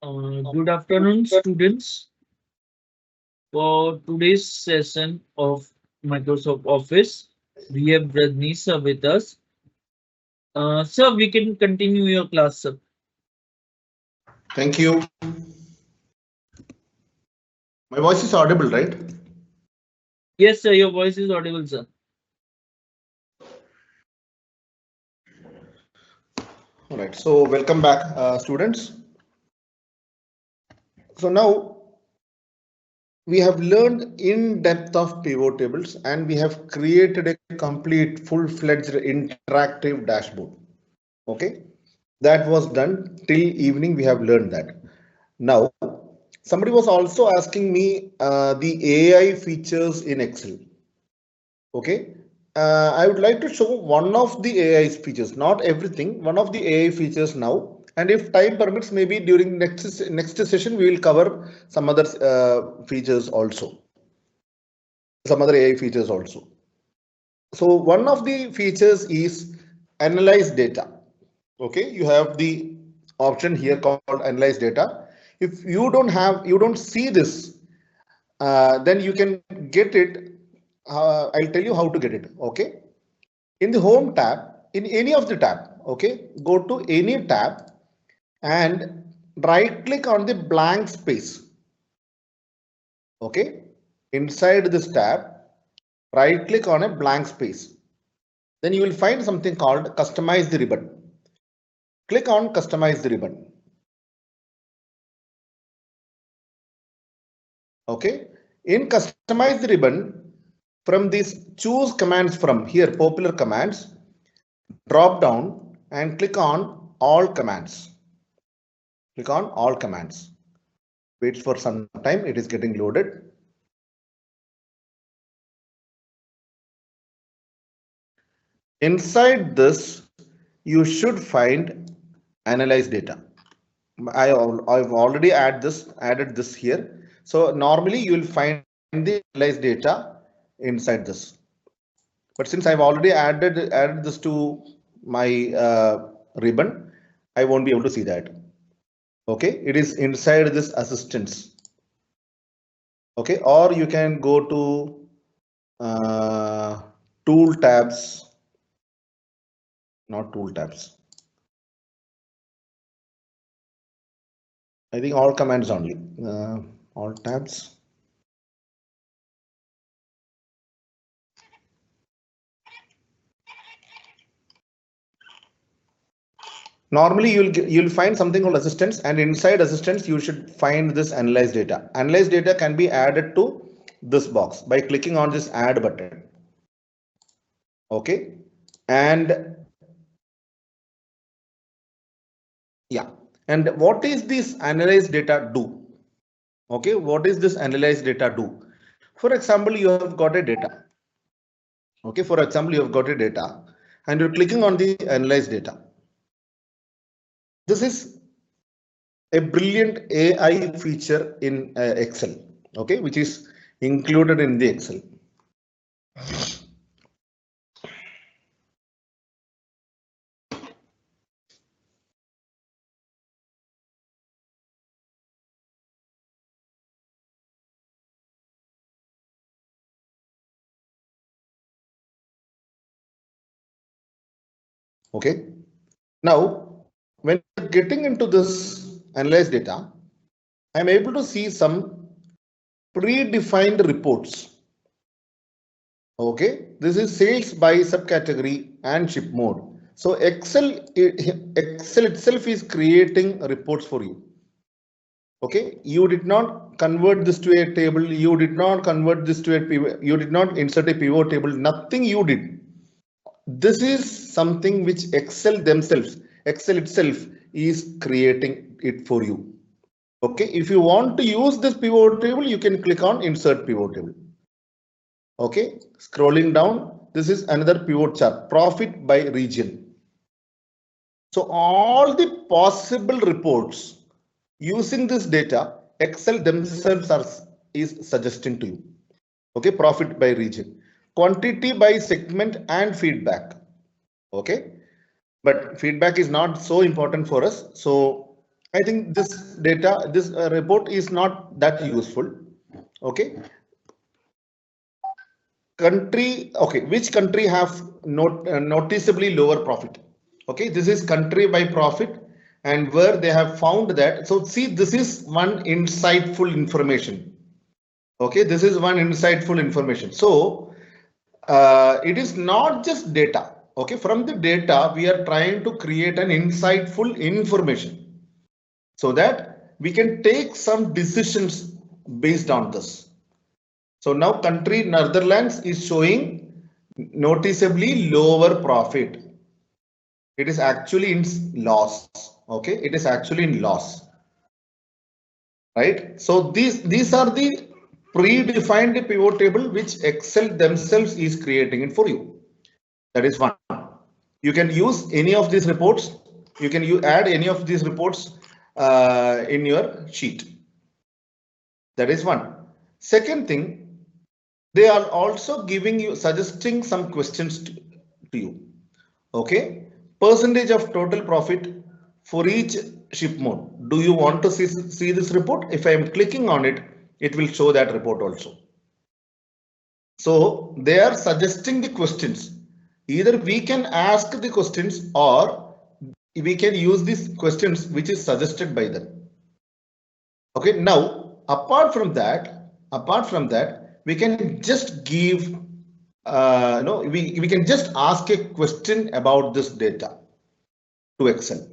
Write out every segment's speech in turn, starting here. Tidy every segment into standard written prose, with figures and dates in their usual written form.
Good afternoon, students. For today's session of Microsoft Office, we have Rajni with us. Sir, we can continue your class, sir. Thank you. My voice is audible, right? Yes, sir, your voice is audible, sir. All right. So welcome back, students. So now we have learned in depth of pivot tables and we have created a complete full-fledged interactive dashboard. Okay. That was done till evening. We have learned that. Now, somebody was also asking me the AI features in Excel. Okay. I would like to show one of the AI features, not everything, one of the AI features now. And if time permits, maybe during next session, we will cover some other features also, some other AI features also. So one of the features is analyze data. Okay, you have the option here called analyze data. If you don't see this, then you can get it. I'll tell you how to get it. Okay. In the home tab, in any of the tab, okay, go to any tab and right click on the blank space. Okay, inside this tab, right click on a blank space. Then you will find something called customize the ribbon. Click on customize the ribbon. Okay, in customize the ribbon, from this choose commands from here, popular commands, drop down and click on all commands. Click on all commands. Wait for some time, it is getting loaded. Inside this, you should find analyze data. I've already added this here. So normally you will find the analyze data inside this. But since I've already added this to my ribbon, I won't be able to see that. Okay, it is inside this assistance. Okay, or you can go to tool tabs, not tool tabs. I think all commands only, all tabs. Normally you'll find something called assistance, and inside assistance you should find this analyze data. Analyze data can be added to this box by clicking on this add button. Okay, and yeah, and what is this analyze data do? Okay, what is this analyze data do? For example, you have got a data. Okay, for example, you have got a data and you're clicking on the analyze data. This is a brilliant AI feature in Excel, okay, which is included in the Excel. Okay, now when you're getting into this analyze data, I'm able to see some predefined reports. Okay, this is sales by subcategory and ship mode. So Excel itself is creating reports for you. Okay, you did not convert this to a table, you did not convert this to a pivot, you did not insert a pivot table, nothing you did. This is something which Excel itself is creating it for you. Okay, if you want to use this pivot table, you can click on insert pivot table. Okay, scrolling down, this is another pivot chart, profit by region. So all the possible reports using this data, Excel themselves is suggesting to you. Okay, profit by region, quantity by segment and feedback. Okay, but feedback is not so important for us. So I think this data, this report is not that useful. Okay. Country, okay, which country have noticeably lower profit? Okay, this is country by profit and where they have found that. So see, this is one insightful information. Okay, this is one insightful information. So it is not just data. Okay, from the data, we are trying to create an insightful information so that we can take some decisions based on this. So now country Netherlands is showing noticeably lower profit. It is actually in loss. Okay, it is actually in loss. Right. So these are the predefined pivot table which Excel themselves is creating it for you. That is one. You can use any of these reports. You can add any of these reports in your sheet. That is one. Second thing, they are also giving you, suggesting some questions to you. Okay, percentage of total profit for each ship mode. Do you want to see this report? If I am clicking on it, it will show that report also. So they are suggesting the questions. Either we can ask the questions or we can use these questions which is suggested by them. Okay, now apart from that, we can just give no, we can just ask a question about this data to Excel.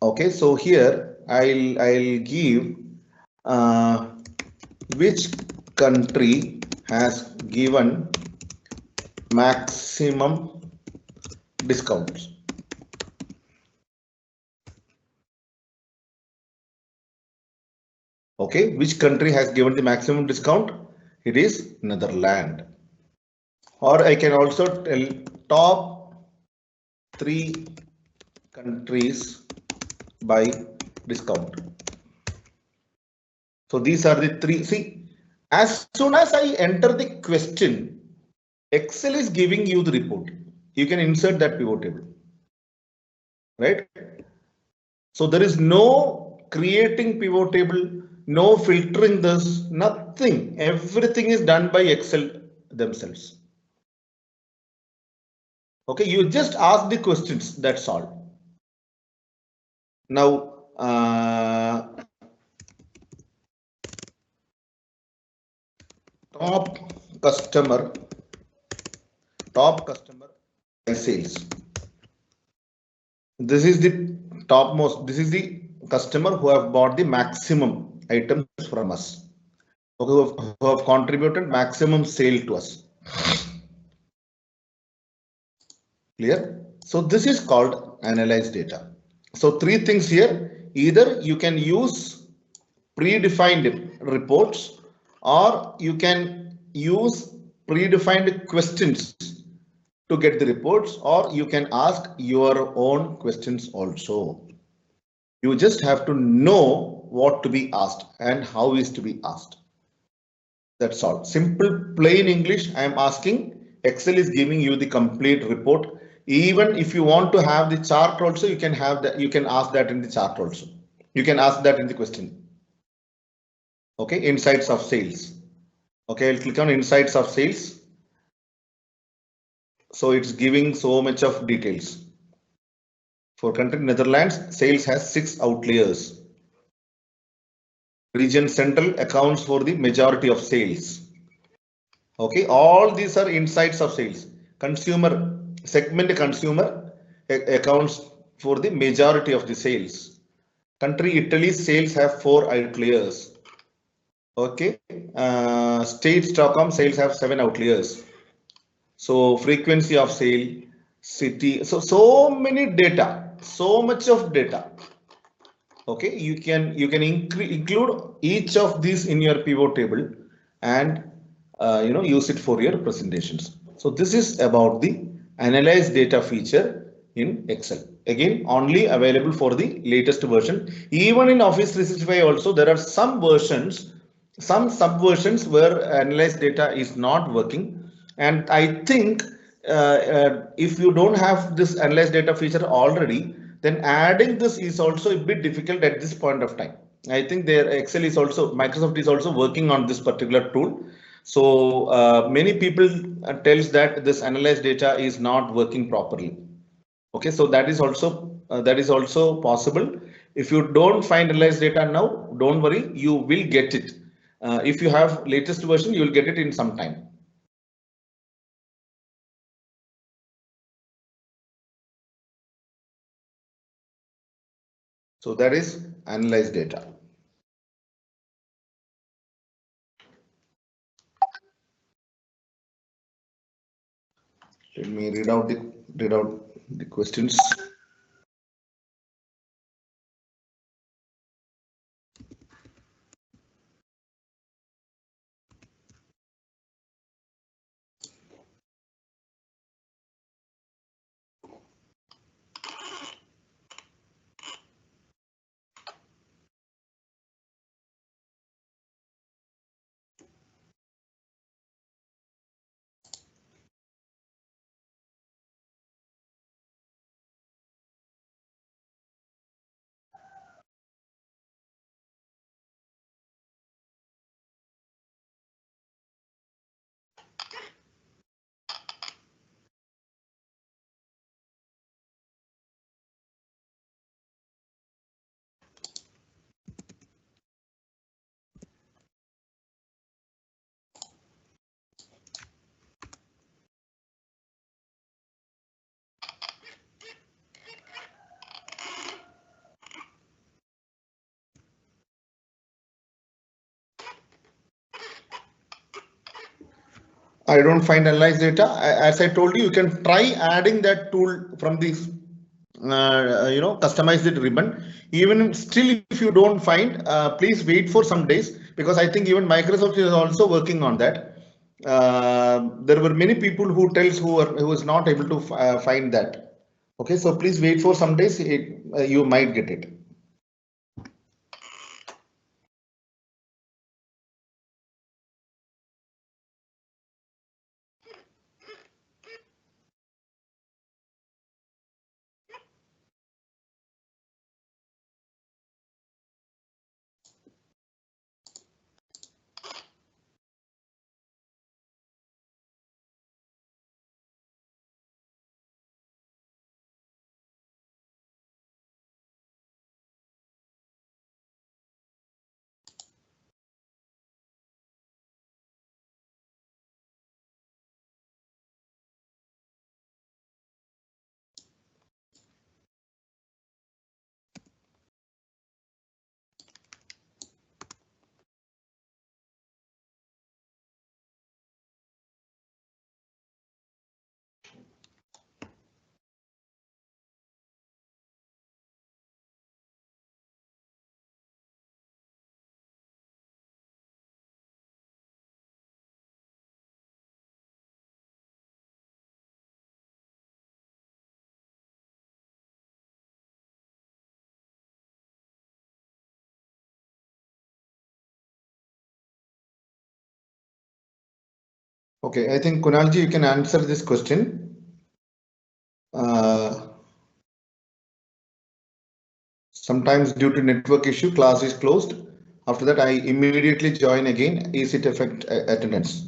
Okay, so here I'll give which country has given maximum discounts. Okay, which country has given the maximum discount? It is Netherlands. Or I can also tell top 3 countries by discount. So these are the 3. See, as soon as I enter the question, Excel is giving you the report. You can insert that pivot table. Right? So there is no creating pivot table, no filtering this, nothing. Everything is done by Excel themselves. Okay, you just ask the questions, that's all. Now, top customer by sales. This is the topmost, this is the customer who have bought the maximum items from us. Okay, who have contributed maximum sale to us. Clear? So this is called analyze data. So 3 things here. Either you can use predefined reports or you can use predefined questions to get the reports, or you can ask your own questions also. You just have to know what to be asked and how is to be asked. That's all. Simple, plain English. I am asking. Excel is giving you the complete report. Even if you want to have the chart also, you can have that. You can ask that in the chart also. You can ask that in the question. Okay, insights of sales. Okay, I'll click on insights of sales. So it's giving so much of details. For country Netherlands, sales has 6 outliers. Region Central accounts for the majority of sales. Okay, all these are insights of sales. Consumer segment consumer accounts for the majority of the sales. Country Italy sales have 4 outliers. Okay, state Stockholm sales have 7 outliers. So frequency of sale, city, so many data, so much of data. Okay, you can include each of these in your pivot table and use it for your presentations. So this is about the analyze data feature in Excel. Again, only available for the latest version. Even in Office 365 also there are some versions, some subversions where analyze data is not working. And I think if you don't have this analyze data feature already, then adding this is also a bit difficult at this point of time. I think their Excel is also, Microsoft is also working on this particular tool. So many people tells that this analyzed data is not working properly. Okay, so that is also possible. If you don't find analyzed data now, don't worry, you will get it. If you have latest version, you will get it in some time. So that is analyzed data. Let me read out the questions. I don't find analyzed data. As I told you, you can try adding that tool from the customized ribbon. Even still, if you don't find, please wait for some days, because I think even Microsoft is also working on that. There were many people who tells who was not able to find that. Okay, so please wait for some days. You might get it. Okay, I think Kunalji, you can answer this question. Uh, Sometimes due to network issue, class is closed. After that, I immediately join again. Is it affect attendance?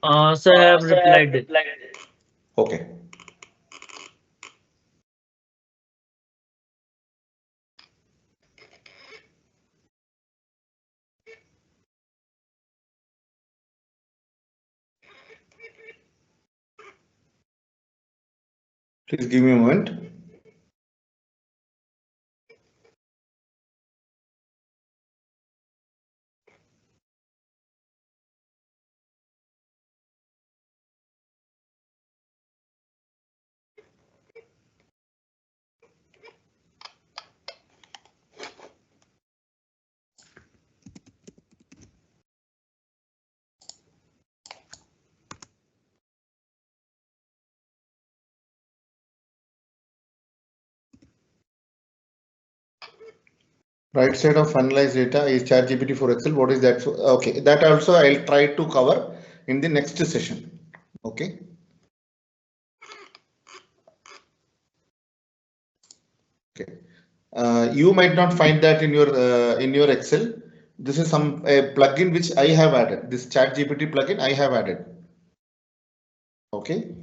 So I have replied it. Okay. Please give me a moment. Right side of analyze data is ChatGPT for Excel. What is that? So, okay, that also I'll try to cover in the next session. Okay. Okay. You might not find that in your Excel. This is some a plugin which I have added. This ChatGPT plugin I have added. Okay.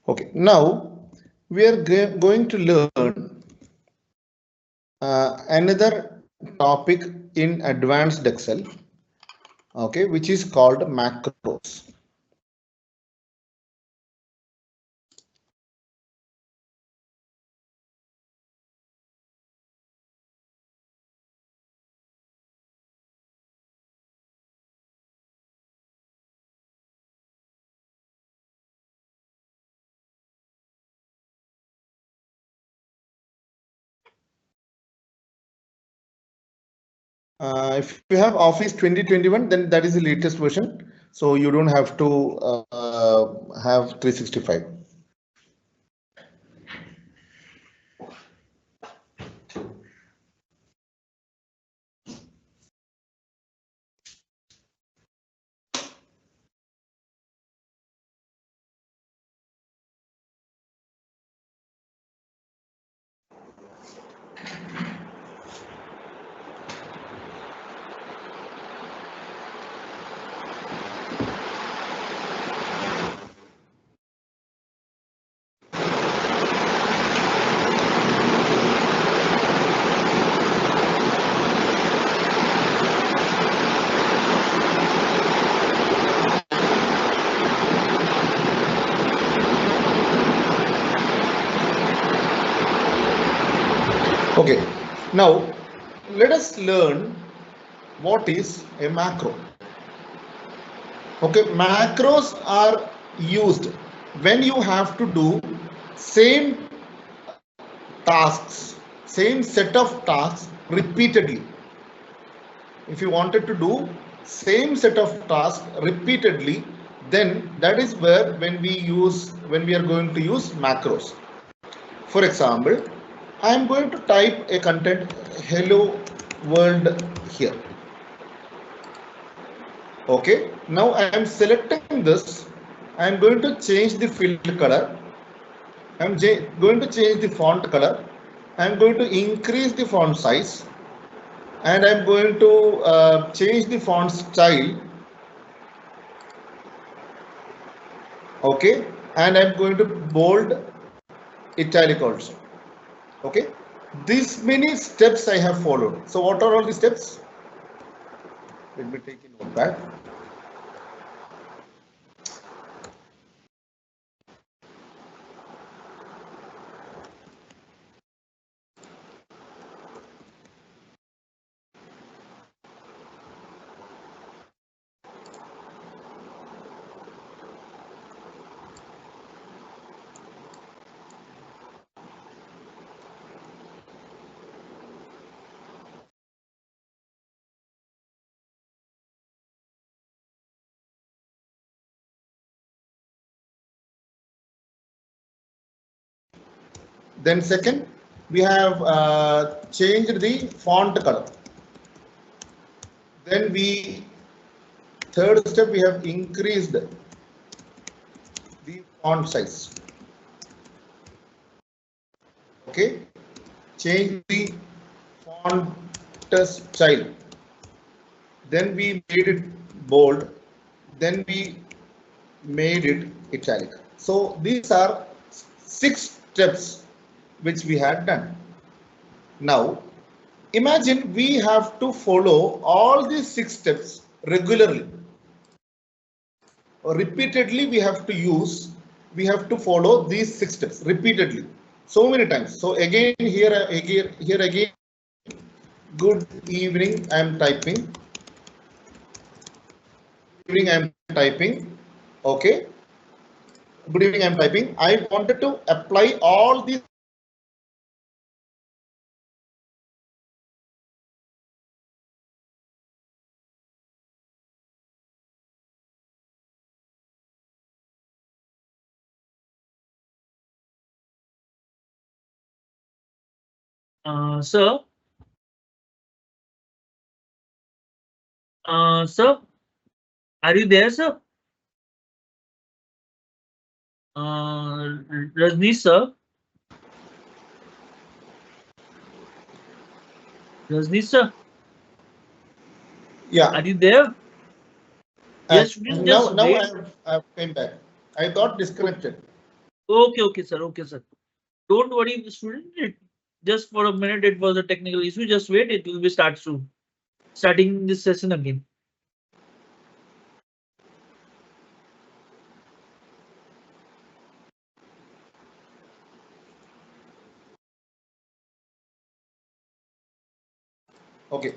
Okay. Now we are going to learn another topic in advanced Excel. Okay, which is called macros. If you have Office 2021, then that is the latest version. So you don't have to have 365. Okay, now let us learn what is a macro. Okay, macros are used when you have to do same tasks, same set of tasks repeatedly. If you wanted to do same set of tasks repeatedly, then that is where when we are going to use macros. For example, I am going to type a content hello world here. Okay, now I am selecting this. I am going to change the field color. I am going to change the font color. I am going to increase the font size, and I am going to change the font style. Okay, and I'm going to bold italic also. Okay, these many steps I have followed. So what are all the steps? Let me take a notepad. Then second, we have changed the font color. Then third step, we have increased the font size. Okay, change the font style. Then we made it bold, then we made it italic. So these are 6 steps which we had done. Now imagine we have to follow all these 6 steps regularly or repeatedly. We have to follow these 6 steps repeatedly so many times. So again, here again, good evening, I am typing. Good evening, I am typing. Okay. Good evening, I am typing. I wanted to apply all these. Sir, sir, are you there, sir? Rajni, sir, Rajni, sir, Yeah. are you there? Yes, student, Now just now wait. I came back. I got Okay, disconnected. okay, sir, okay, sir. Don't worry, student. Just for a minute, it was a technical issue. Just wait, it will be start soon. Starting this session again. Okay,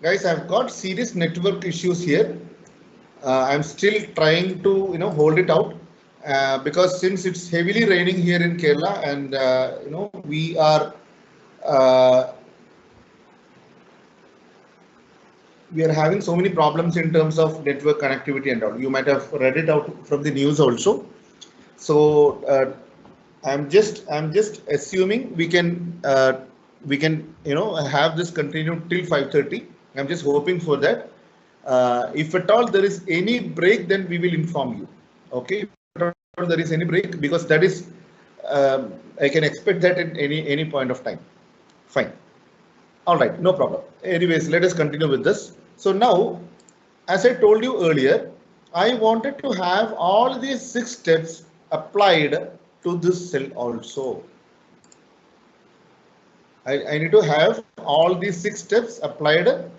guys, I've got serious network issues here. I'm still trying to hold it out because since it's heavily raining here in Kerala, and uh, we are having so many problems in terms of network connectivity and all. You might have read it out from the news also. So I'm just assuming we can have this continued till 5:30. I'm just hoping for that. If at all there is any break, then we will inform you. Okay, if at all there is any break, because that is I can expect that at any point of time. Fine. All right, no problem. Anyways, let us continue with this. So now, as I told you earlier, I wanted to have all these 6 steps applied to this cell also. I need to have all these 6 steps applied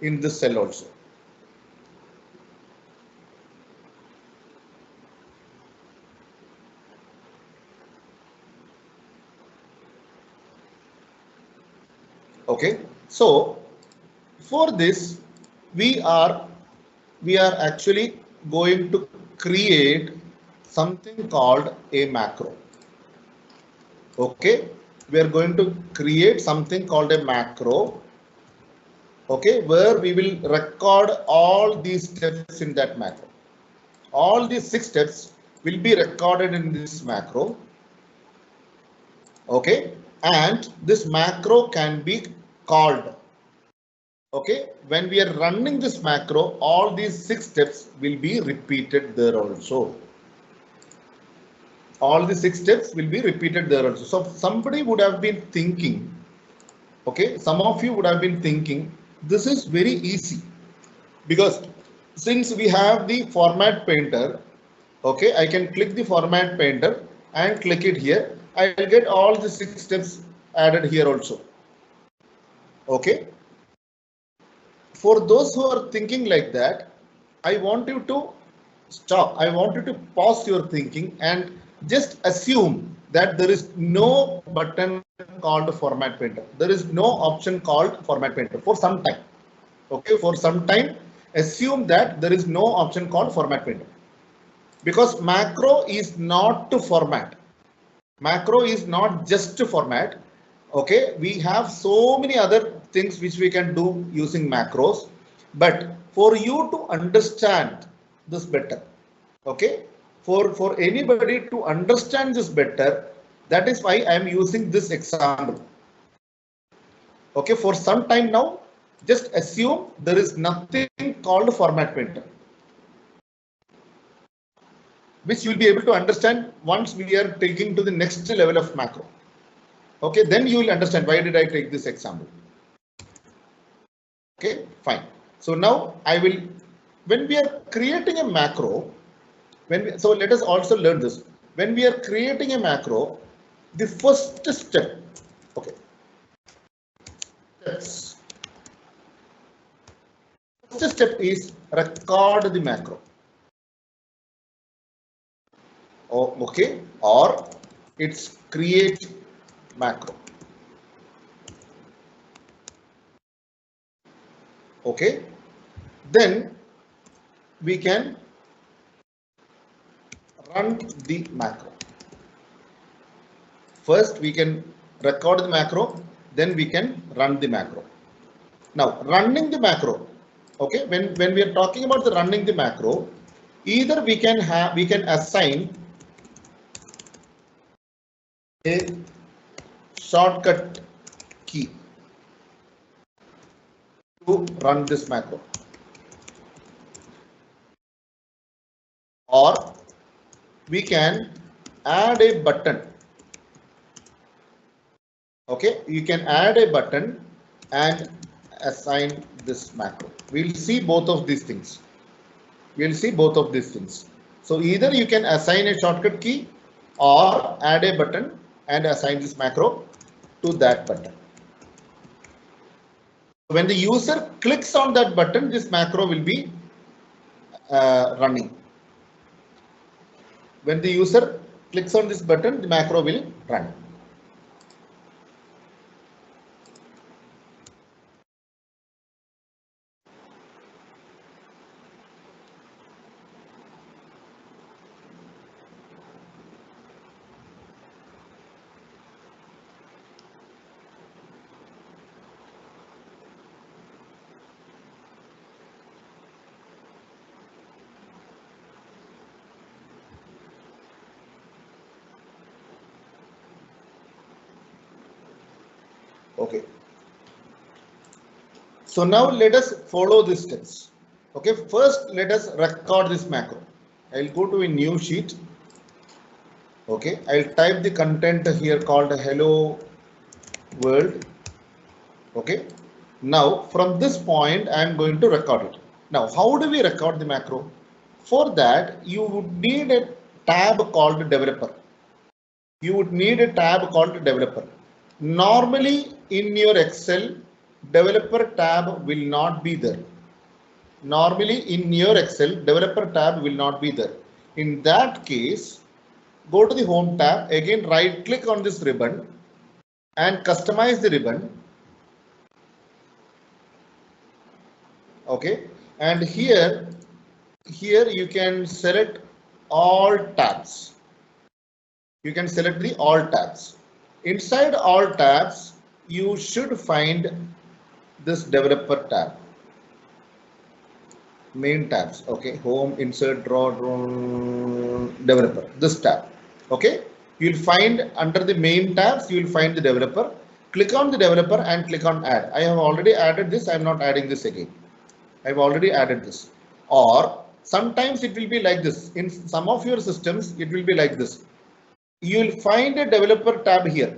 in this cell also. Okay, so for this, we are we are actually going to create something called a macro. Okay, we are going to create something called a macro. Okay, where we will record all these steps in that macro. All these 6 steps will be recorded in this macro. Okay, and this macro can be called. Okay, when we are running this macro, all these 6 steps will be repeated there also. All the 6 steps will be repeated there also. So somebody would have been thinking, okay, some of you would have been thinking, this is very easy because since we have the format painter, okay, I can click the format painter and click it here. I will get all the 6 steps added here also. Okay, for those who are thinking like that, I want you to stop. I want you to pause your thinking and just assume that there is no button called format painter. There is no option called format painter for some time. Okay, for some time, assume that there is no option called format painter because macro is not to format. Macro is not just to format. Okay, we have so many other things which we can do using macros, but for you to understand this better, okay, for anybody to understand this better, that is why I am using this example. Okay, for some time now, just assume there is nothing called format painter, which you will be able to understand once we are taking to the next level of macro. Okay, then you will understand why did I take this example. Okay, fine. So now I will when we are creating a macro, so let us also learn this. When we are creating a macro, the first step, okay, steps. First step is record the macro. Oh, okay, or it's create macro. Okay, then we can run the macro. First, we can record the macro, then we can run the macro. Now, running the macro, okay, when we are talking about the running the macro, either we can assign a shortcut key to run this macro, or we can add a button. Okay, you can add a button and assign this macro. We'll see both of these things. We'll see both of these things. So either you can assign a shortcut key or add a button and assign this macro to that button. When the user clicks on that button, this macro will be running. When the user clicks on this button, the macro will run. Okay. So now let us follow these steps. Okay, first let us record this macro. I'll go to a new sheet. Okay, I'll type the content here called hello world. Okay, now from this point I am going to record it. Now, how do we record the macro? For that, you would need a tab called developer. You would need a tab called developer. Normally in your Excel, developer tab will not be there. Normally in your Excel, developer tab will not be there. In that case, go to the home tab, again right click on this ribbon and customize the ribbon. Okay, and here you can select all tabs. You can select the all tabs. Inside all tabs, you should find this developer tab. Main tabs. Okay, home, insert, draw, developer. This tab. Okay, you'll find under the main tabs, you will find the developer. Click on the developer and click on add. I have already added this. I'm not adding this again. I've already added this. Or sometimes it will be like this. In some of your systems, it will be like this. You will find a developer tab here.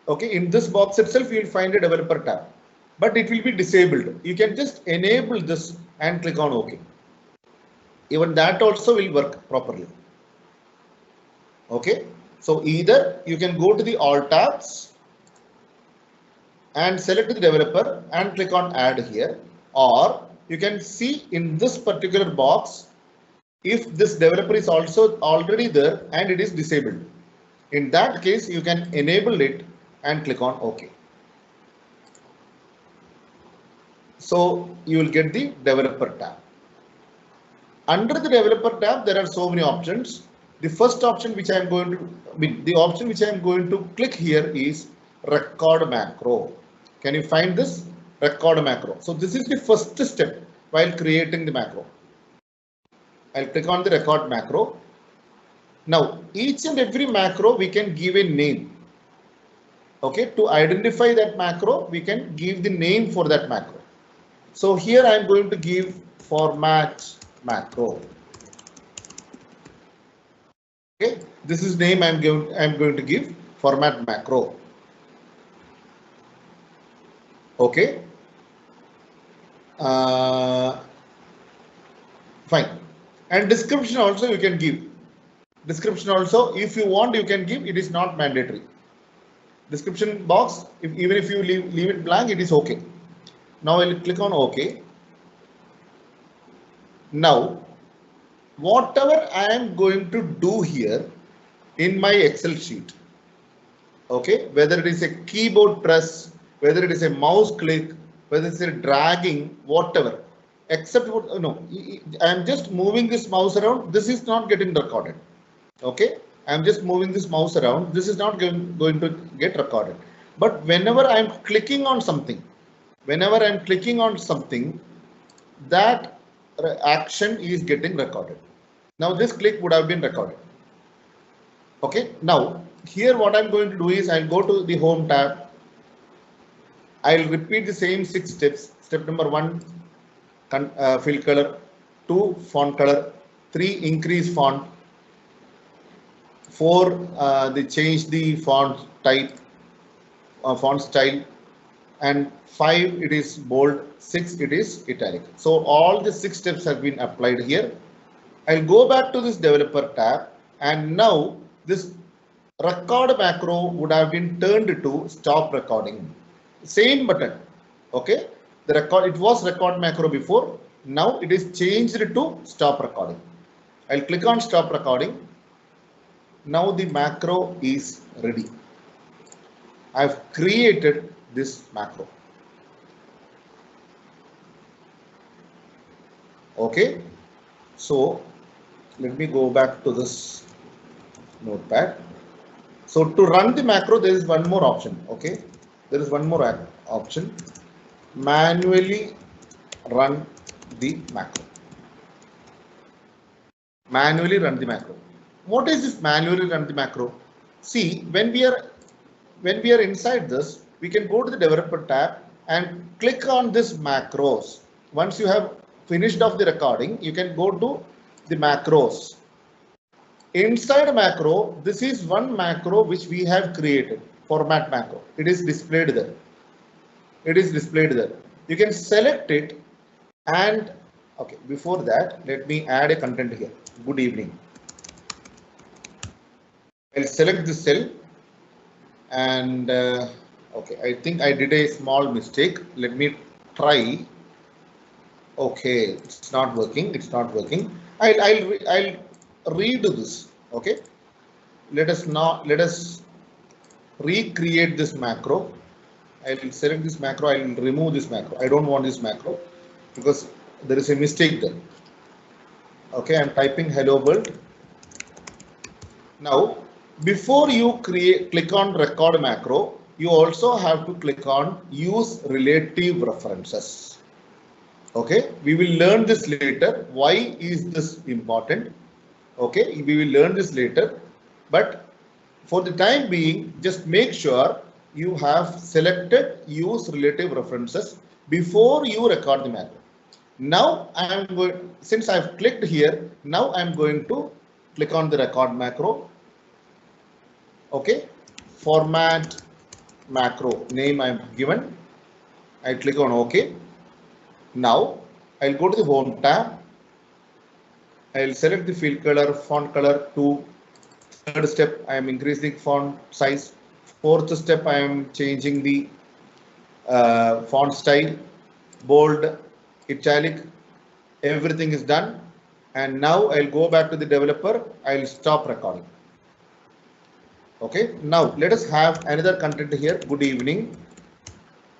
Okay, in this box itself, you will find a developer tab, but it will be disabled. You can just enable this and click on OK. Even that also will work properly. Okay, so either you can go to the all tabs and select the developer and click on add here, or you can see in this particular box if this developer is also already there and it is disabled. In that case, you can enable it and click on OK. So you will get the developer tab. Under the developer tab, there are so many options. The first option which I am going to click here is record macro. Can you find this? Record macro. So this is the first step while creating the macro. I'll click on the record macro. Now, each and every macro we can give a name. Okay, to identify that macro, we can give the name for that macro. So here I am going to give format macro. Okay, this is name I'm going to give format macro. Okay. Fine. And description also you can give. Description also, if you want, you can give. It is not mandatory. Description box, even if you leave it blank, it is okay. Now I'll click on OK. Now, whatever I am going to do here in my Excel sheet, okay, whether it is a keyboard press, whether it is a mouse click, whether it's a dragging, whatever, except what, no, I am just moving this mouse around. This is not getting recorded. Okay, I'm just moving this mouse around. This is not going to get recorded. But whenever I'm clicking on something, that action is getting recorded. Now this click would have been recorded. Okay, now here what I'm going to do is I'll go to the home tab. I'll repeat the same 6 steps. Step number 1, fill color. 2, font color. 3, increase font. 4, they change the font type, font style, and 5, it is bold. 6, it is italic. So all the 6 steps have been applied here. I'll go back to this developer tab, and now this record macro would have been turned to stop recording. Same button. Okay, the record, it was record macro before. Now it is changed to stop recording. I'll click on stop recording. Now the macro is ready. I've created this macro. Okay, so let me go back to this notepad. So to run the macro, there is one more option. Okay, there is one more option. Manually run the macro. Manually run the macro. What is this manually run the macro? See, when we are inside this, we can go to the developer tab and click on this macros. Once you have finished off the recording, you can go to the macros. Inside macro, this is one macro which we have created, format macro. It is displayed there. It is displayed there. You can select it, and okay, before that, let me add a content here. Good evening. I'll select this cell, and okay, I think I did a small mistake. Let me try. Okay, it's not working. It's not working. I'll redo this. Okay, let us recreate this macro. I'll select this macro. I'll remove this macro. I don't want this macro because there is a mistake there. Okay, I'm typing hello world. Now, before you click on record macro, you also have to click on use relative references. Okay, we will learn this later. Why is this important? Okay, we will learn this later, but for the time being, just make sure you have selected use relative references before you record the macro. Now I am going, since I've clicked here, now I'm going to click on the record macro. Okay, format macro name I'm given. I click on OK. Now I'll go to the home tab. I'll select the fill color, font color to. Third step, I am increasing font size. Fourth step, I am changing the font style, bold, italic. Everything is done. And now I'll go back to the developer. I'll stop recording. Okay, now let us have another content here. Good evening.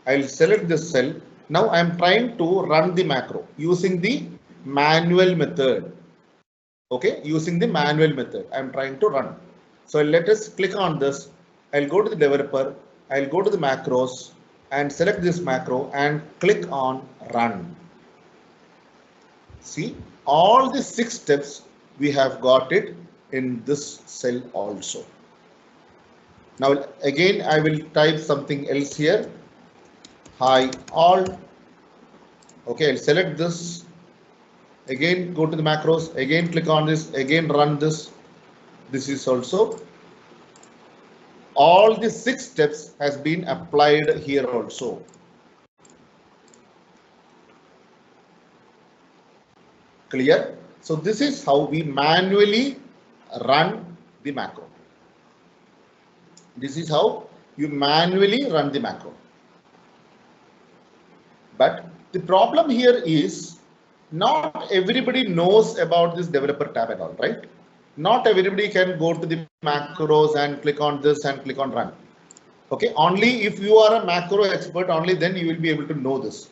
I'll select this cell. Now I'm trying to run the macro using the manual method. Okay, using the manual method, I'm trying to run. So let us click on this. I'll go to the developer. I'll go to the macros and select this macro and click on run. See, all the 6 steps we have got it in this cell also. Now again, I will type something else here. Hi all. Okay, I'll select this. Again, go to the macros. Again, click on this. Again, run this. This is also. All the 6 steps has been applied here also. Clear? So this is how we manually run the macro. This is how you manually run the macro. But the problem here is not everybody knows about this developer tab at all, right? Not everybody can go to the macros and click on this and click on run. Okay, only if you are a macro expert, only then you will be able to know this.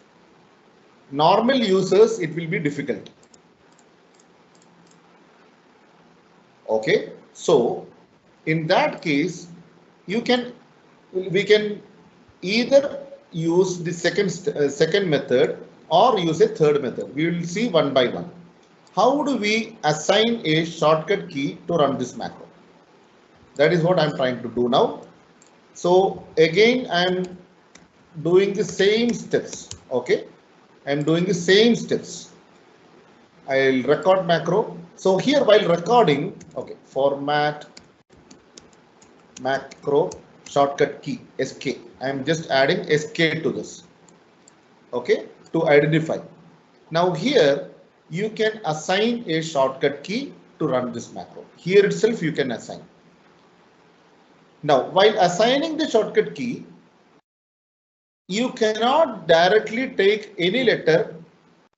Normal users, it will be difficult. Okay, so in that case, we can either use the second method or use a third method. We will see one by one. How do we assign a shortcut key to run this macro? That is what I'm trying to do now. So again, I'm doing the same steps. Okay, I'm doing the same steps. I'll record macro. So here while recording, okay, format macro shortcut key SK. I am just adding SK to this. Okay, to identify. Now here you can assign a shortcut key to run this macro. Here itself you can assign. Now while assigning the shortcut key, you cannot directly take any letter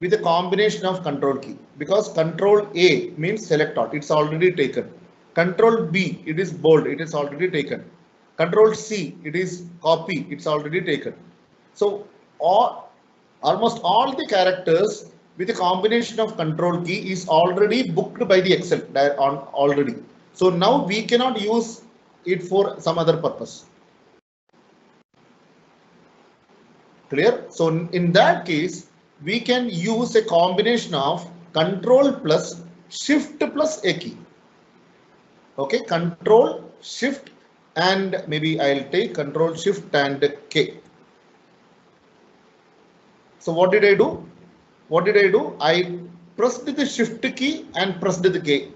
with a combination of control key, because control A means select all, it's already taken. Control B, it is bold, it is already taken. Control C, it is copy, it's already taken. So almost all the characters with a combination of control key is already booked by the Excel already. So now we cannot use it for some other purpose. Clear? So in that case, we can use a combination of control plus shift plus a key. Okay, control shift and maybe I'll take control shift and K. So what did I do? I pressed the shift key and pressed the K.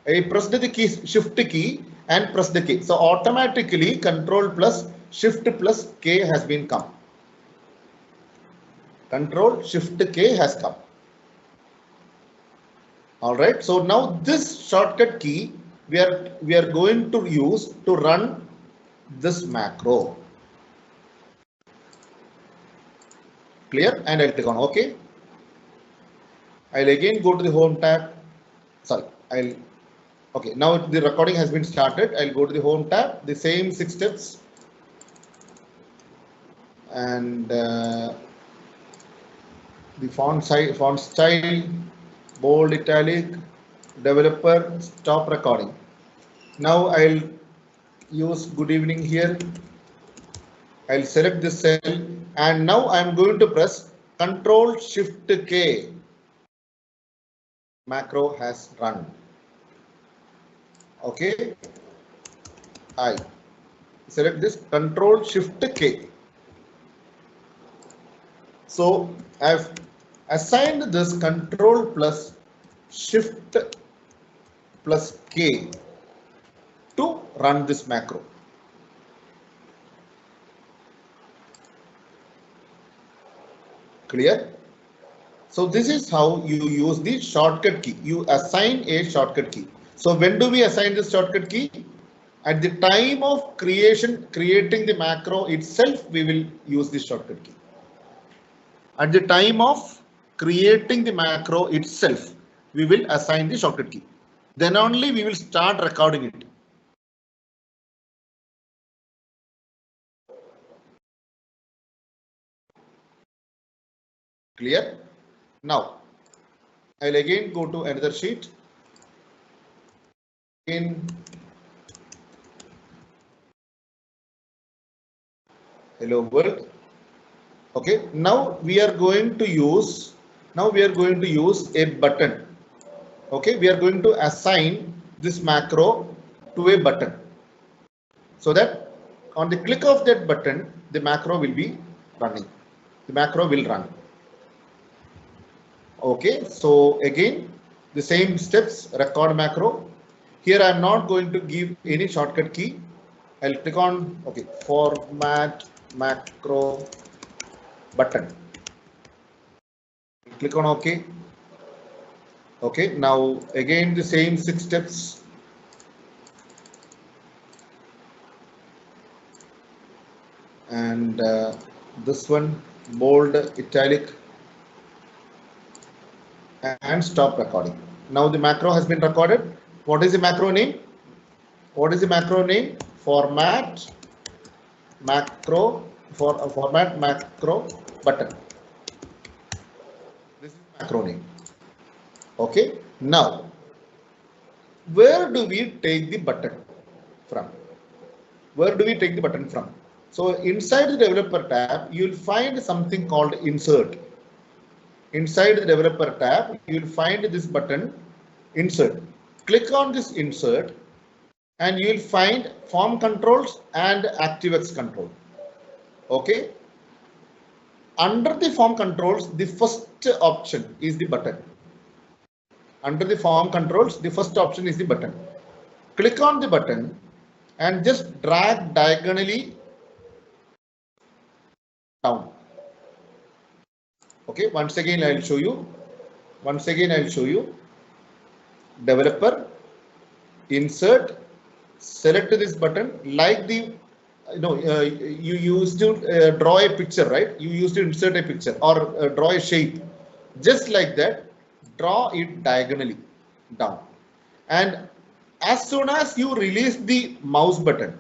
I pressed the key shift key and pressed the K. So automatically control plus shift plus K has been come. Control shift K has come. All right. So now this shortcut key we are going to use to run this macro. Clear? And I'll click on OK. I'll again go to the home tab. Sorry, okay. Now the recording has been started. I'll go to the home tab. The same 6 steps. And the font size, font style, bold, italic, developer, stop recording. Now I'll use good evening here. I'll select this cell and now I'm going to press Control Shift K. Macro has run. Okay. I select this Control Shift K. So I've assigned this Control plus Shift plus K to run this macro. Clear? So this is how you use the shortcut key. You assign a shortcut key. So when do we assign this shortcut key? At the time of creating the macro itself, we will use this shortcut key. At the time of creating the macro itself, we will assign the shortcut key. Then only we will start recording it. Clear? Now, I'll again go to another sheet. Hello world. Okay, now we are going to use a button. Okay, we are going to assign this macro to a button, so that on the click of that button, the macro will be running. The macro will run. Okay, so again the same steps, record macro. Here I am not going to give any shortcut key. I'll click on format macro button. Click on OK. Okay, now again the same 6 steps. And this one, bold, italic, and stop recording. Now the macro has been recorded. What is the macro name? What is the macro name? Format macro format macro button. This is macro name. Okay. Now, where do we take the button from? Where do we take the button from? So inside the developer tab, you will find something called insert. Inside the developer tab, you will find this button insert. Click on this insert and you will find form controls and ActiveX control. Okay. Under the form controls, the first option is the button. Under the form controls, the first option is the button. Click on the button and just drag diagonally down. Okay, once again I will show you. Once again I will show you. Developer, insert, select this button like the you used to draw a picture, right? You used to insert a picture or draw a shape. Just like that, draw it diagonally down. And as soon as you release the mouse button,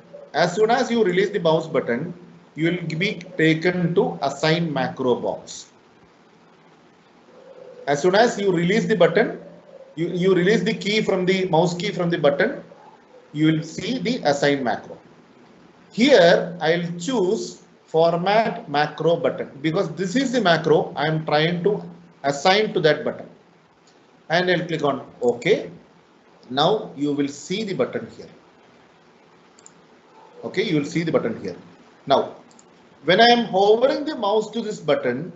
you will be taken to assign macro box. As soon as you release the button, you release the key from the mouse key from the button, you will see the assign macro. Here I will choose format macro button because this is the macro I am trying to assign to that button. And I'll click on OK. Now you will see the button here. Okay, you will see the button here. Now, when I am hovering the mouse to this button,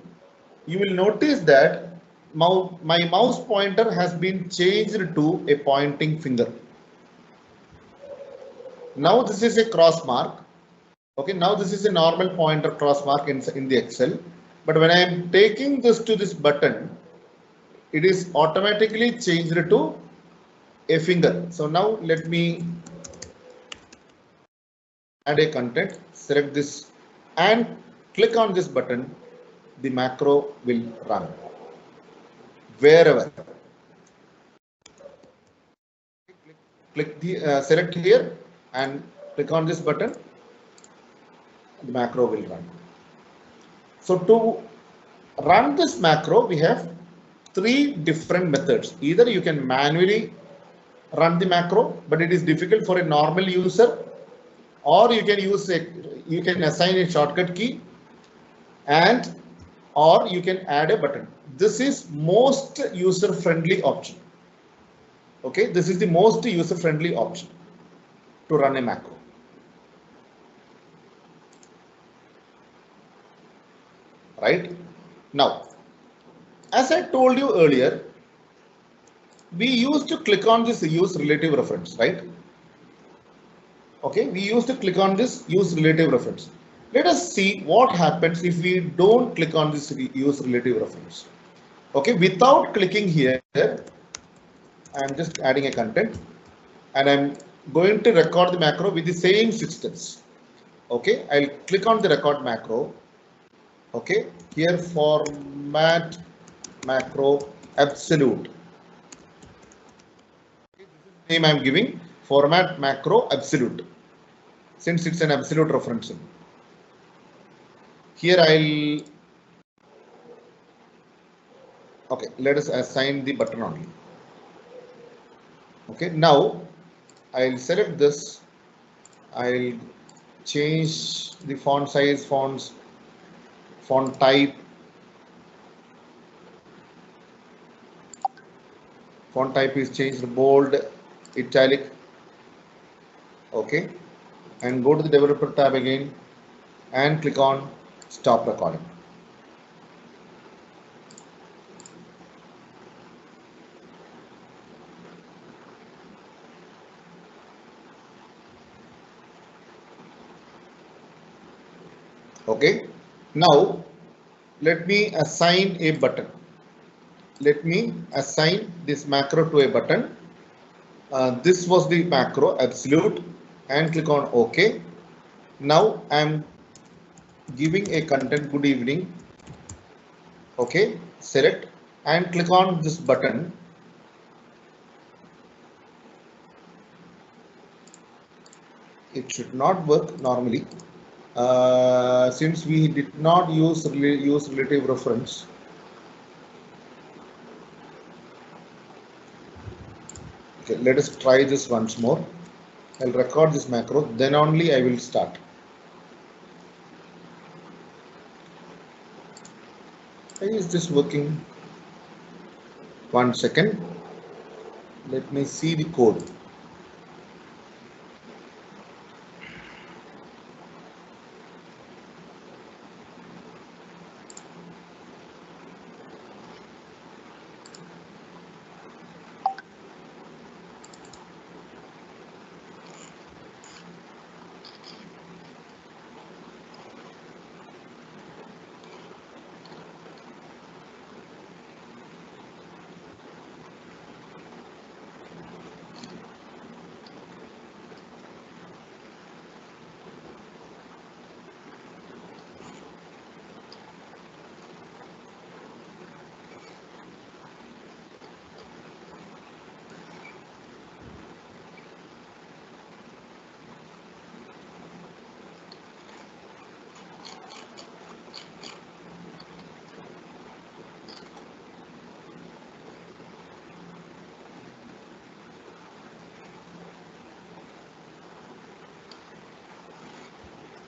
you will notice that my mouse pointer has been changed to a pointing finger. Now this is a cross mark. Okay, now this is a normal pointer cross mark in the Excel. But when I am taking this to this button, it is automatically changed to a finger. So now let me add a content, select this and click on this button. The macro will run wherever. Click the select here and click on this button. The macro will run. So to run this macro, we have 3 different methods. Either you can manually run the macro, but it is difficult for a normal user, or you can assign a shortcut key, and or you can add a button. This is most user friendly option. Okay, this is the most user friendly option to run a macro. Right now, as I told you earlier, we used to click on this use relative reference, right? Okay, we used to click on this use relative reference. Let us see what happens if we don't click on this use relative reference. Okay, without clicking here, I'm just adding a content and I'm going to record the macro with the same 6 steps. Okay, I'll click on the record macro. Okay, here format macro absolute. Okay, this is the name I'm giving, format macro absolute, since it's an absolute referencing. Here okay, let us assign the button only. Okay, now I'll select this. I'll change the font size, font type. Font type is changed bold, italic. Okay, and go to the developer tab again and click on stop recording. Okay, now let me assign a button. let me assign this macro to a button. This was the macro absolute and click on OK. Now I am giving a content good evening. Okay, select and click on this button. It should not work normally since we did not use relative reference. Okay, let us try this once more. I'll record this macro, then only I will start. Why is this working? 1 second. Let me see the code.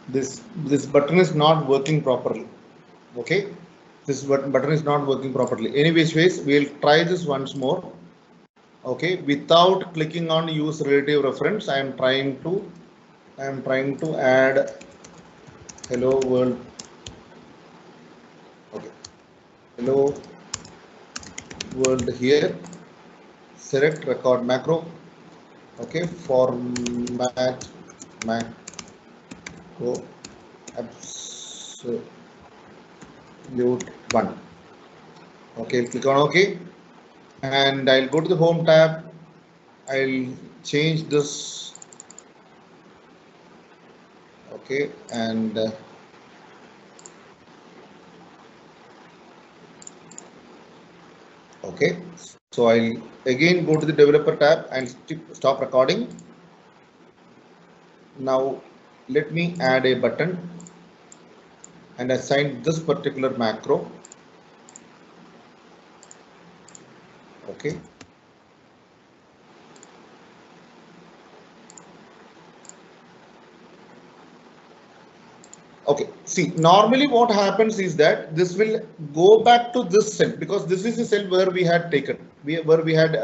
This button is not working properly. Okay, this button is not working properly. Anyways, we'll try this once more. Okay, without clicking on use relative reference, I am trying to add hello world. Okay, hello world here. Select record macro. Okay, format macro absolute one. Okay, click on OK, and I'll go to the home tab. I'll change this. Okay, and okay, so I'll again go to the developer tab and stop recording. Now let me add a button and assign this particular macro. Okay, okay, see, normally what happens is that this will go back to this cell because this is the cell where we had taken where we had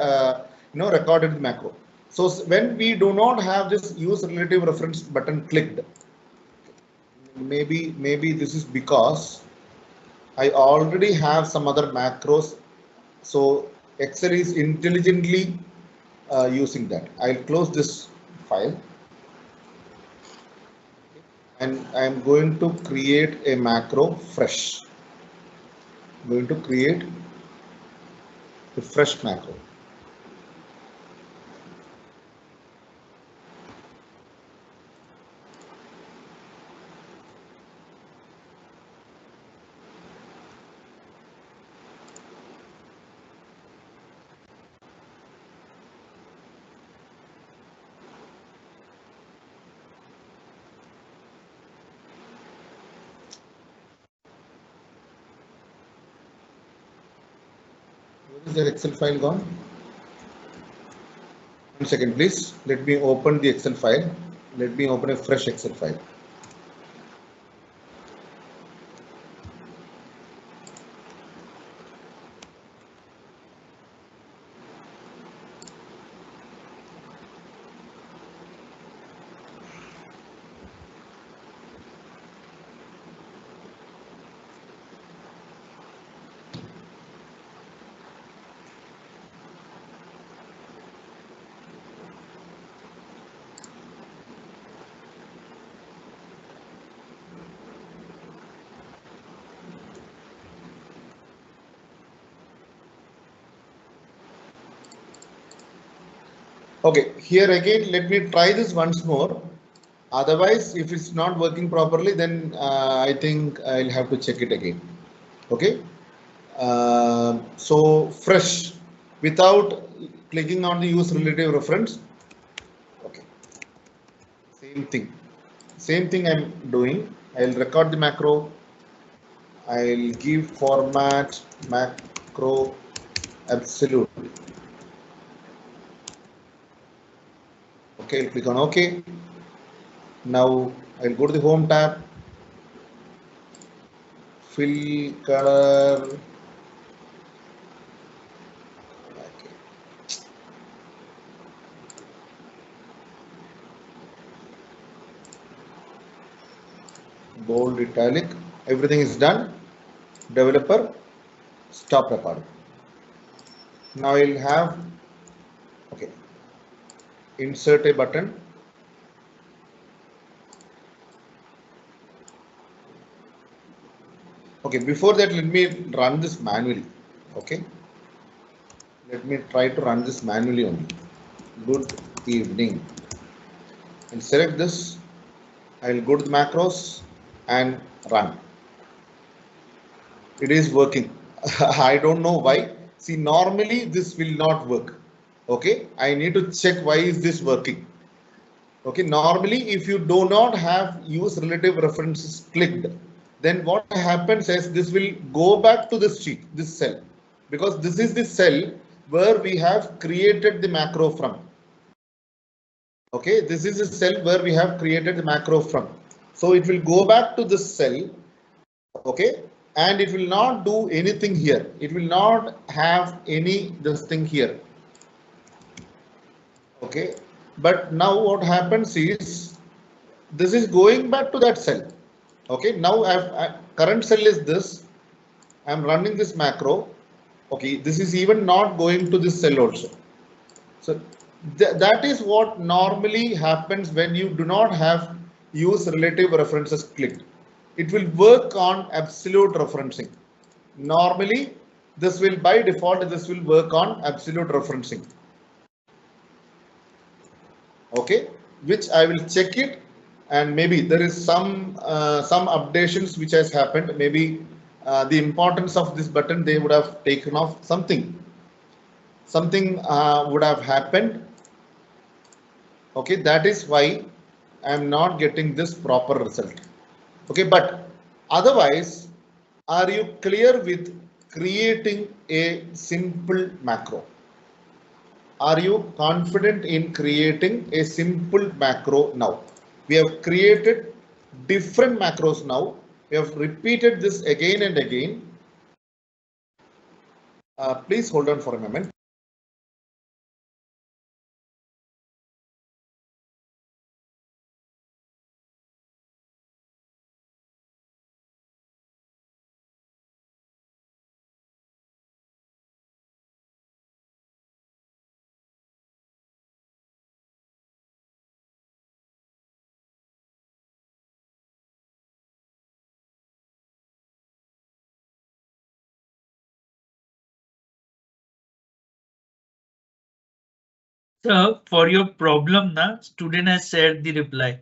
recorded the macro. So when we do not have this use relative reference button clicked, maybe this is because I already have some other macros, so Excel is intelligently using that. I'll close this file and I'm going to create a macro fresh. I'm going to create a fresh macro. Where is the Excel file gone? 1 second, please. Let me open the Excel file. Let me open a fresh Excel file. Okay, here again, let me try this once more. Otherwise, if it's not working properly, then I think I'll have to check it again. Okay. So fresh without clicking on the use relative reference. Okay. Same thing. Same thing I'm doing. I'll record the macro. I'll give format macro absolute. Okay, I'll click on OK. Now I'll go to the home tab, fill color. Okay. Bold, italic, everything is done. Developer, stop recording. Now I'll have, okay, insert a button. Okay, before that, let me run this manually. Okay, let me try to run this manually only. Good evening. I'll select this. I'll go to the macros and run. It is working. I don't know why. See, normally this will not work. Okay, I need to check why is this working. Okay, normally if you do not have use relative references clicked, then what happens is this will go back to this sheet, this cell, because this is the cell where we have created the macro from. Okay, this is a cell where we have created the macro from. So it will go back to this cell, okay, and it will not do anything here. It will not have any this thing here. Okay, but now what happens is this is going back to that cell. Okay, now current cell is this. I'm running this macro. Okay, this is even not going to this cell also. So that is what normally happens when you do not have use relative references clicked. It will work on absolute referencing. Normally, this will by default this will work on absolute referencing. Okay, which I will check it, and maybe there is some updations which has happened. Maybe the importance of this button they would have taken off something would have happened. Okay, that is why I am not getting this proper result. Okay, but otherwise, are you clear with creating a simple macro? Are you confident in creating a simple macro now? We have created different macros now. We have repeated this again and again. Please hold on for a moment. So for your problem, na student has shared the reply.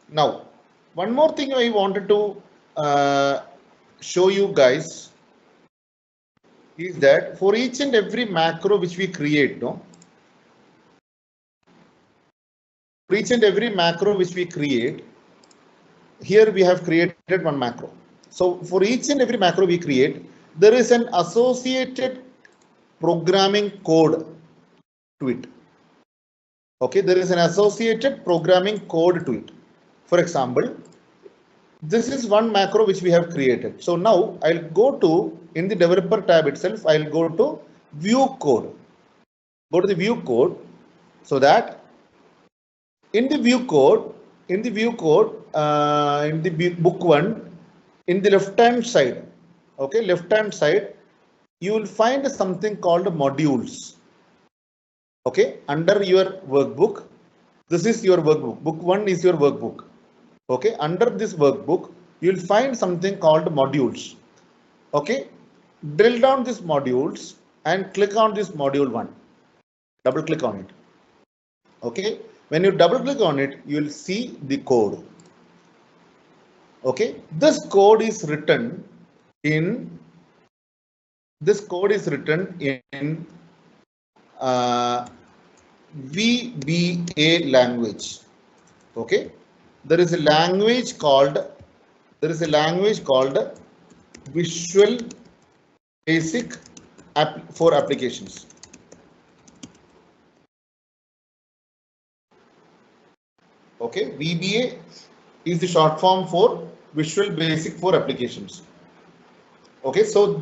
Now, one more thing I wanted to show you guys is that for each and every macro which we create, no, for each and every macro which we create, here we have created one macro. So for each and every macro we create, there is an associated programming code to it. Okay, there is an associated programming code to it. For example, this is one macro which we have created. So now I'll go to, in the developer tab itself, I'll go to view code. Go to the view code, so that in the view code, in the book one, in the left hand side, okay, left hand side, you will find something called modules. Okay, under your workbook, this is your workbook. Book one is your workbook. Okay, under this workbook, you will find something called modules. Okay, drill down these modules and click on this module one. Double click on it. Okay, when you double click on it, you will see the code. Okay, this code is written in VBA language. Okay, there is a language called Visual Basic for applications. Okay, VBA is the short form for Visual Basic for applications. Okay, so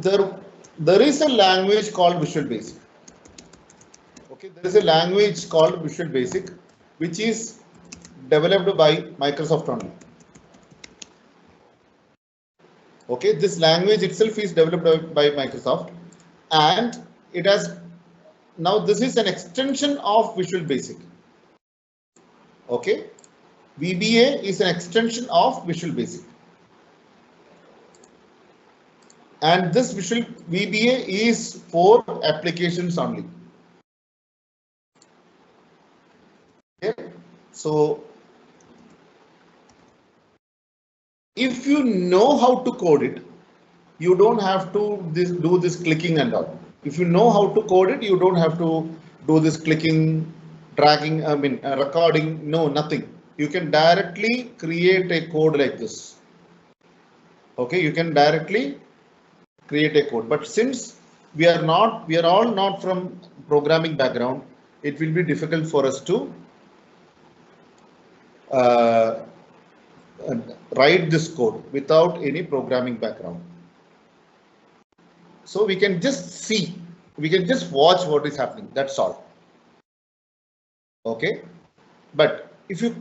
there is a language called Visual Basic. Okay, there is a language called Visual Basic, which is developed by Microsoft only. Okay, this language itself is developed by Microsoft, and it has, now this is an extension of Visual Basic. Okay, VBA is an extension of Visual Basic, and this VBA is for applications only. Okay, so if you know how to code it, you don't have to do this clicking and all. If you know how to code it, you don't have to do this clicking, dragging, recording, no, nothing. You can directly create a code like this. Okay, you can directly create a code. But since we are all not from programming background, it will be difficult for us to write this code without any programming background. So we can just see, we can just watch what is happening, that's all. Okay, but if you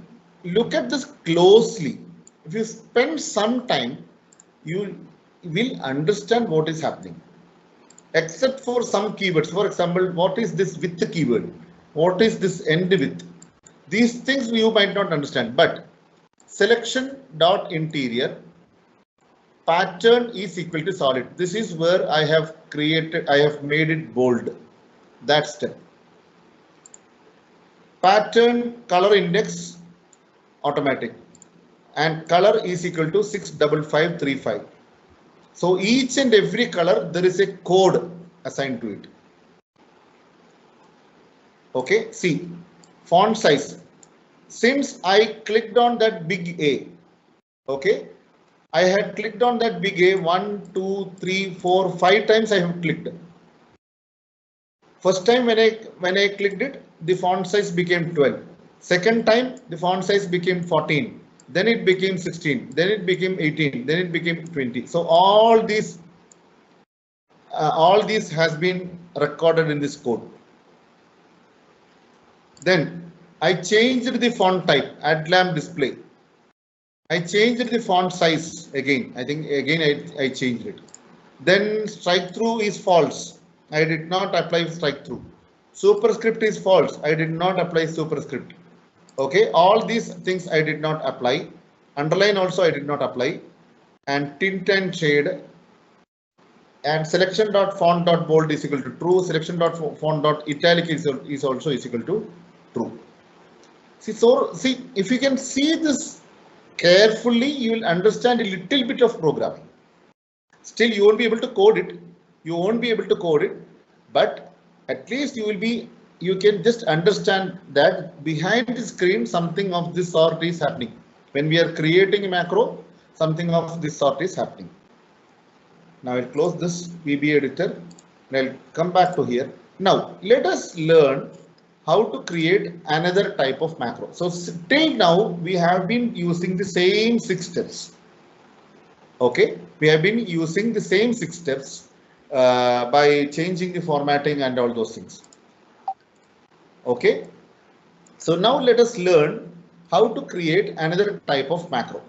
look at this closely, if you spend some time, you will understand what is happening, except for some keywords. For example, what is this width keyword? What is this end width? These things you might not understand, but selection dot interior pattern is equal to solid. This is where I have made it bold. That step. Pattern color index automatic, and color is equal to 65535. So each and every color, there is a code assigned to it. Okay, see, font size. Since I clicked on that big A, okay, I had clicked on that big A 1, 2, 3, 4, 5 times I have clicked. First time when I clicked it, the font size became 12. Second time the font size became 14. Then it became 16. Then it became 18. Then it became 20. So all these has been recorded in this code. Then I changed the font type, add lamp display. I changed the font size again. I think again I changed it. Then strike through is false. I did not apply strike through. Superscript is false. I did not apply superscript. Okay, all these things I did not apply. Underline also I did not apply. And tint and shade. And selection.font.bold is equal to true. Selection.font.italic is also equal to true. See, if you can see this carefully, you will understand a little bit of programming. Still, you won't be able to code it. You won't be able to code it, but at least you will be. You can just understand that behind the screen, something of this sort is happening. When we are creating a macro, something of this sort is happening. Now I'll close this VB editor and I'll come back to here. Now let us learn how to create another type of macro. So till now we have been using the same 6 steps. Okay, we have been using the same 6 steps by changing the formatting and all those things. Okay, so now let us learn how to create another type of macro.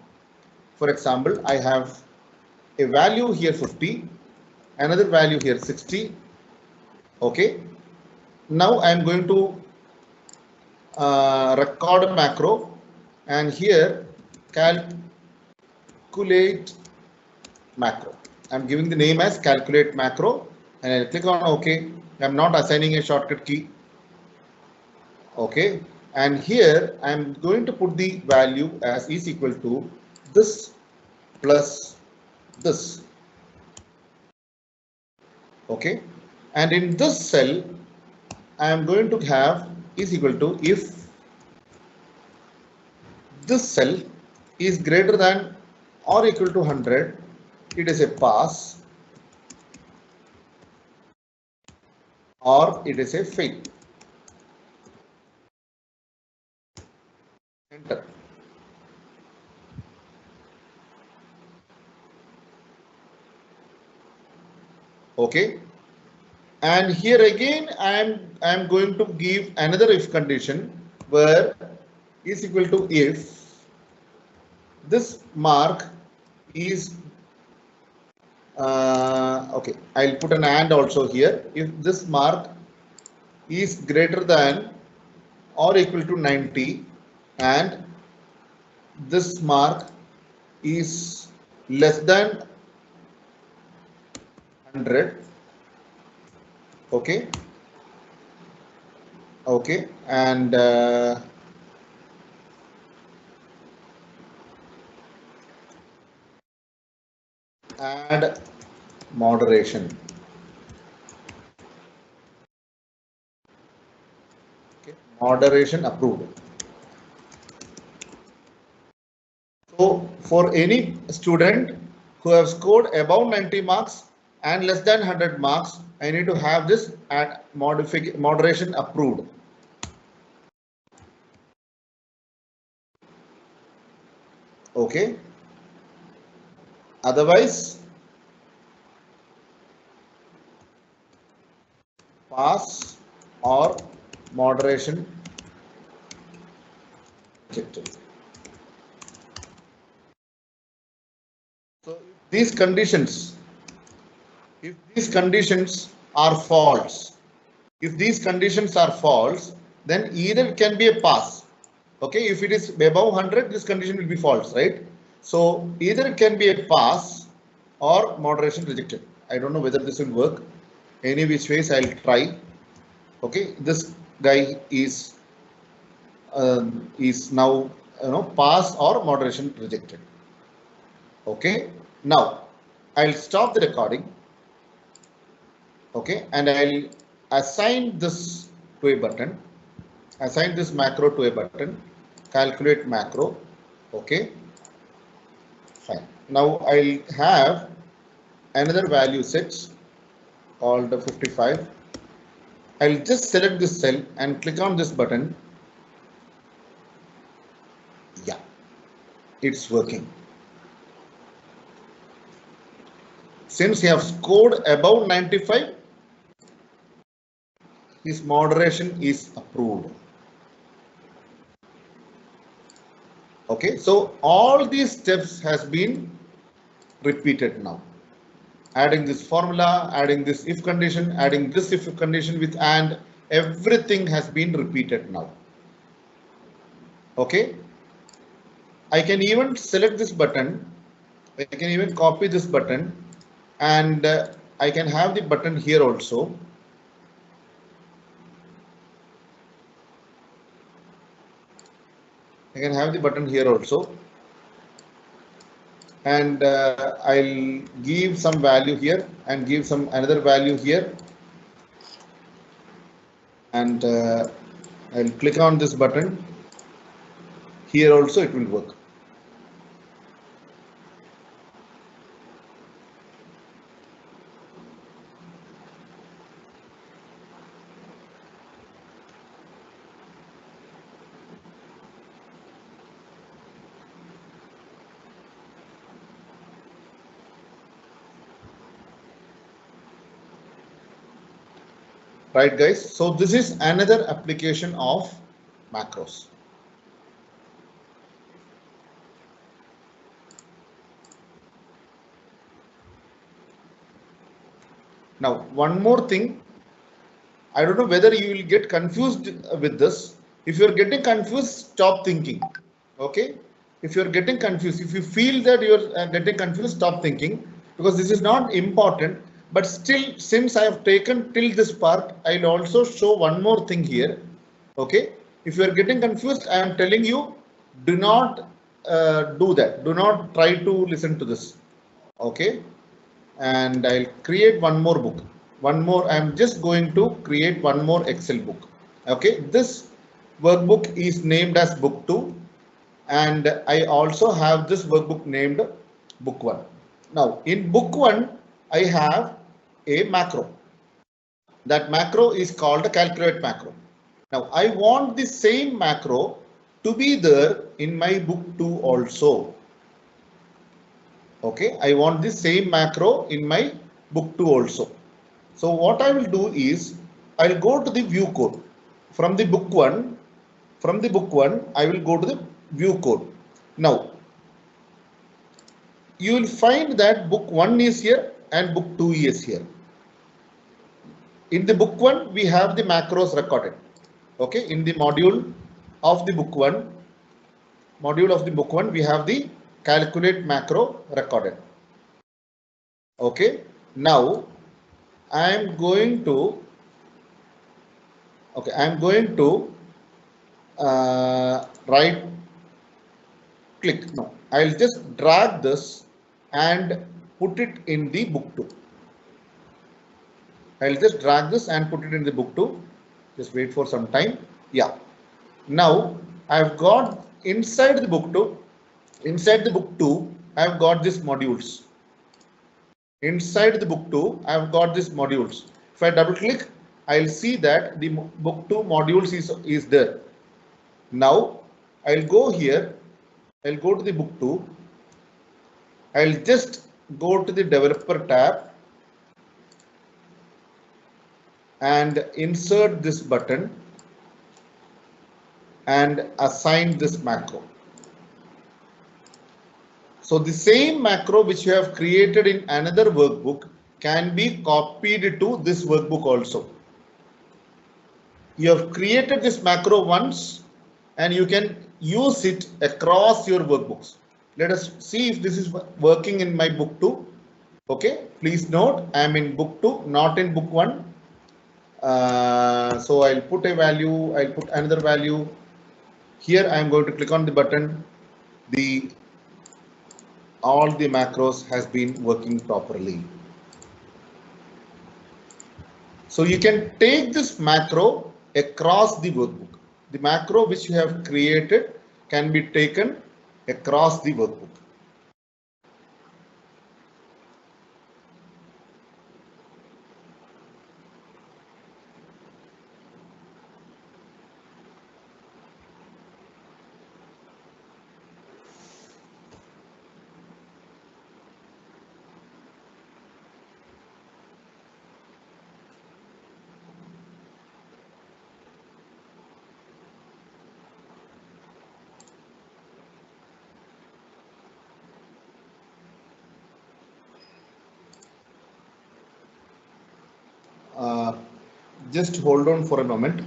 For example, I have a value here 50, another value here 60. Okay, now I am going to record a macro and here calculate macro. I'm giving the name as calculate macro and I'll click on OK. I'm not assigning a shortcut key. Okay, and here I'm going to put the value as is equal to this plus this. Okay, and in this cell I am going to have is equal to if this cell is greater than or equal to 100, it is a pass or it is a fail. Enter. Okay, and here again I am going to give another if condition where is equal to if this mark is okay, I'll put an and also here. If this mark is greater than or equal to 90 and this mark is less than 100. Okay, okay, and add moderation. Okay, moderation approved. So for any student who have scored above 90 marks and less than 100 marks, I need to have this at moderation approved. Okay. Otherwise, pass or moderation rejected. So if these conditions are false, then either it can be a pass. Okay, if it is above 100, this condition will be false, right? So either it can be a pass or moderation rejected. I don't know whether this will work. Any which ways I'll try. Okay, this guy is now pass or moderation rejected. Okay, now I'll stop the recording. Okay, and I'll assign this to a button, assign this macro to a button, calculate macro. Okay, fine. Now I'll have another value set called 55. I'll just select this cell and click on this button. Yeah, it's working. Since he has scored above 95, his moderation is approved. Okay, so all these steps has been repeated now. Adding this formula, adding this if condition, adding this if condition with and, everything has been repeated now. Okay, I can even select this button, I can even copy this button, and I can have the button here also. I can have the button here also, and I'll give some value here and give some another value here, and I'll click on this button. Here also it will work. Right, guys? So this is another application of macros. Now, one more thing. I don't know whether you will get confused with this. If you're getting confused, stop thinking. Okay? If you're getting confused, if you feel that you're getting confused, stop thinking, because this is not important. But still, since I have taken till this part, I'll also show one more thing here. Okay? If you're getting confused, I am telling you, do not do that. Do not try to listen to this. Okay? And I'll create one more book. One more, I'm just going to create one more Excel book. Okay, this workbook is named as book 2, and I also have this workbook named book 1. Now, in book 1, I have a macro. That macro is called a calculate macro. Now, I want the same macro to be there in my book 2 also. Okay, I want the same macro in my book 2 also. So what I will do is I'll go to the view code from the book 1. From the book 1, I will go to the view code. Now you will find that book 1 is here and book 2 is here. In the book 1, we have the macros recorded. Okay, in the module of the book 1, we have the calculate macro recorded. Okay, now I am going to right click. No, I'll just drag this and put it in the book 2. I'll just drag this and put it in the book 2. Just wait for some time. Yeah. Now I've got inside the book 2. Inside the book 2, I've got these modules. Inside the book 2, I've got these modules. If I double click, I'll see that the book 2 modules is there. Now I'll go here. I'll go to the book 2. I'll just go to the developer tab and insert this button and assign this macro. So the same macro which you have created in another workbook can be copied to this workbook also. You have created this macro once and you can use it across your workbooks. Let us see if this is working in my book 2. Okay, please note I am in book 2, not in book 1. So I'll put a value, I'll put another value. Here I am going to click on the button. All the macros has been working properly. So you can take this macro across the workbook. The macro which you have created can be taken across the workbook. Just hold on for a moment.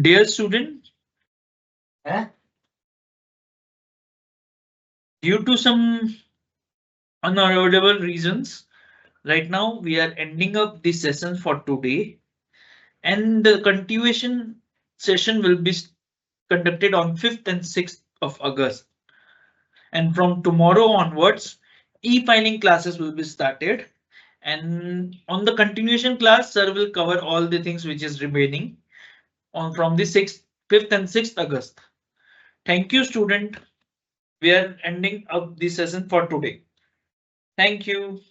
Dear student, due to some unavoidable reasons, right now we are ending up the session for today, and the continuation session will be conducted on 5th and 6th of August. And from tomorrow onwards, e-filing classes will be started. And on the continuation class, sir will cover all the things which is remaining on from the 6th, 5th and 6th August. Thank you, student. We are ending up the session for today. Thank you.